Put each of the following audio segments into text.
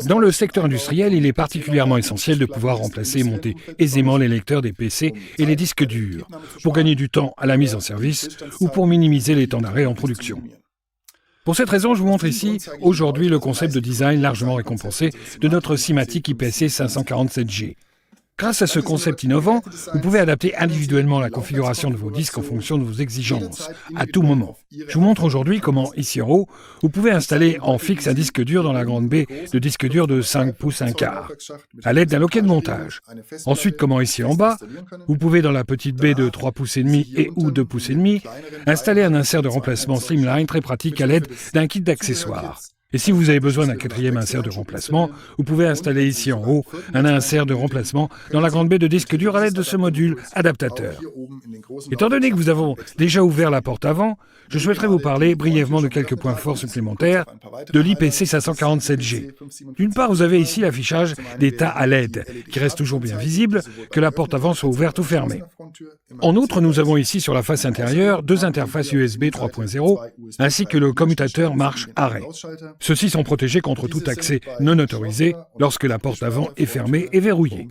Dans le secteur industriel, il est particulièrement essentiel de pouvoir remplacer et monter aisément les lecteurs des PC et les disques durs, pour gagner du temps à la mise en service ou pour minimiser les temps d'arrêt en production. Pour cette raison, je vous montre ici, aujourd'hui, le concept de design largement récompensé de notre Simatic IPSC 547G. Grâce à ce concept innovant, vous pouvez adapter individuellement la configuration de vos disques en fonction de vos exigences, à tout moment. Je vous montre aujourd'hui comment, ici en haut, vous pouvez installer en fixe un disque dur dans la grande baie de disque dur de 5 pouces 1/4, à l'aide d'un loquet de montage. Ensuite, comment ici en bas, vous pouvez dans la petite baie de 3 pouces et demi et ou 2 pouces et demi, installer un insert de remplacement Slimline très pratique à l'aide d'un kit d'accessoires. Et si vous avez besoin d'un quatrième insert de remplacement, vous pouvez installer ici en haut un insert de remplacement dans la grande baie de disque dur à l'aide de ce module adaptateur. Étant donné que nous avons déjà ouvert la porte avant, je souhaiterais vous parler brièvement de quelques points forts supplémentaires de l'IPC 547G. D'une part, vous avez ici l'affichage d'état à LED, qui reste toujours bien visible, que la porte avant soit ouverte ou fermée. En outre, nous avons ici sur la face intérieure deux interfaces USB 3.0, ainsi que le commutateur marche-arrêt. Ceux-ci sont protégés contre tout accès non autorisé lorsque la porte avant est fermée et verrouillée.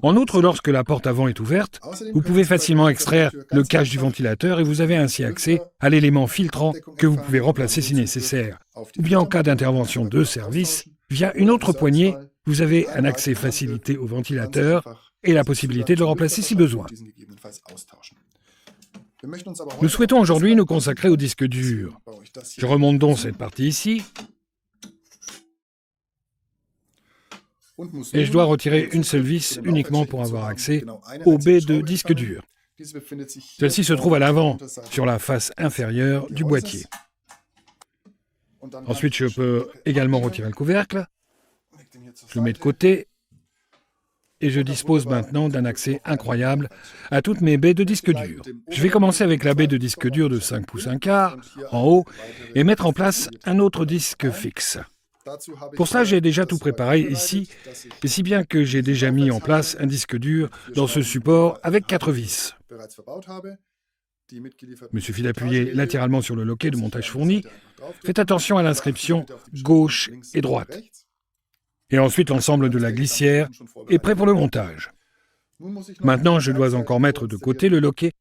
En outre, lorsque la porte avant est ouverte, vous pouvez facilement extraire le cache du ventilateur et vous avez ainsi accès à l'élément filtrant que vous pouvez remplacer si nécessaire. Ou bien en cas d'intervention de service, via une autre poignée, vous avez un accès facilité au ventilateur et la possibilité de le remplacer si besoin. Nous souhaitons aujourd'hui nous consacrer au disque dur. Je remonte donc cette partie ici. Et je dois retirer une seule vis uniquement pour avoir accès aux baies de disque dur. Celle-ci se trouve à l'avant, sur la face inférieure du boîtier. Ensuite, je peux également retirer le couvercle. Je le mets de côté. Et je dispose maintenant d'un accès incroyable à toutes mes baies de disque dur. Je vais commencer avec la baie de disque dur de 5 pouces 1/4, en haut, et mettre en place un autre disque fixe. Pour cela, j'ai déjà tout préparé ici, et si bien que j'ai déjà mis en place un disque dur dans ce support avec 4 vis. Il me suffit d'appuyer latéralement sur le loquet de montage fourni. Faites attention à l'inscription gauche et droite. Et ensuite, l'ensemble de la glissière est prêt pour le montage. Maintenant, je dois encore mettre de côté le loquet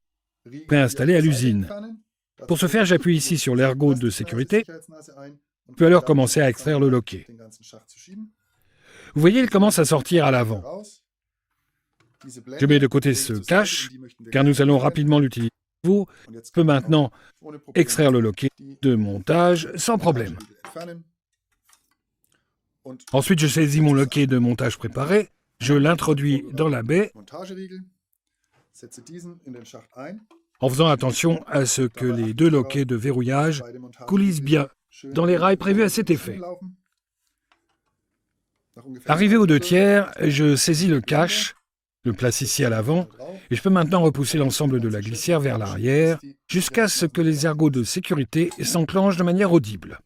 préinstallé à l'usine. Pour ce faire, j'appuie ici sur l'ergot de sécurité. Je peux alors commencer à extraire le loquet. Vous voyez, il commence à sortir à l'avant. Je mets de côté ce cache, car nous allons rapidement l'utiliser. Je peux maintenant extraire le loquet de montage sans problème. Ensuite, je saisis mon loquet de montage préparé, je l'introduis dans la baie, en faisant attention à ce que les deux loquets de verrouillage coulissent bien dans les rails prévus à cet effet. Arrivé aux 2/3, je saisis le cache, le place ici à l'avant, et je peux maintenant repousser l'ensemble de la glissière vers l'arrière, jusqu'à ce que les ergots de sécurité s'enclenchent de manière audible.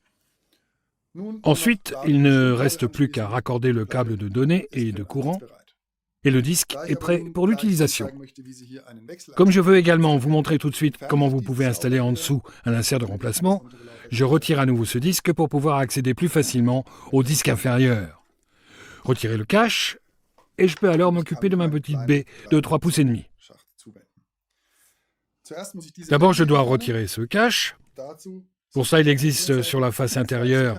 Ensuite, il ne reste plus qu'à raccorder le câble de données et de courant, et le disque est prêt pour l'utilisation. Comme je veux également vous montrer tout de suite comment vous pouvez installer en dessous un insert de remplacement, je retire à nouveau ce disque pour pouvoir accéder plus facilement au disque inférieur. Retirer le cache, et je peux alors m'occuper de ma petite baie de 3 pouces et demi. D'abord, je dois retirer ce cache. Pour ça, il existe sur la face intérieure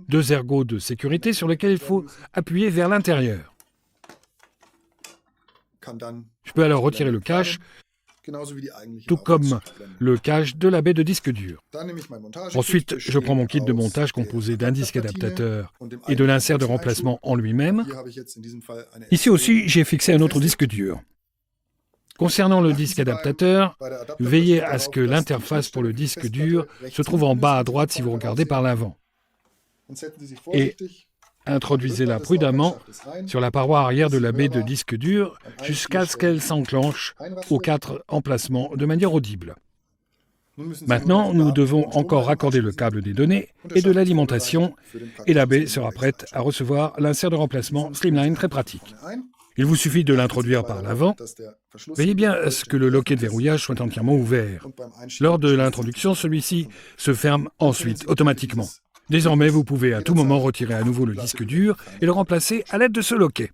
2 ergots de sécurité sur lesquels il faut appuyer vers l'intérieur. Je peux alors retirer le cache, tout comme le cache de la baie de disque dur. Ensuite, je prends mon kit de montage composé d'un disque adaptateur et de l'insert de remplacement en lui-même. Ici aussi, j'ai fixé un autre disque dur. Concernant le disque adaptateur, veillez à ce que l'interface pour le disque dur se trouve en bas à droite si vous regardez par l'avant. Et introduisez-la prudemment sur la paroi arrière de la baie de disque dur jusqu'à ce qu'elle s'enclenche aux 4 emplacements de manière audible. Maintenant, nous devons encore raccorder le câble des données et de l'alimentation et la baie sera prête à recevoir l'insert de remplacement Slimline très pratique. Il vous suffit de l'introduire par l'avant. Veillez bien à ce que le loquet de verrouillage soit entièrement ouvert. Lors de l'introduction, celui-ci se ferme ensuite automatiquement. Désormais, vous pouvez à tout moment retirer à nouveau le disque dur et le remplacer à l'aide de ce loquet.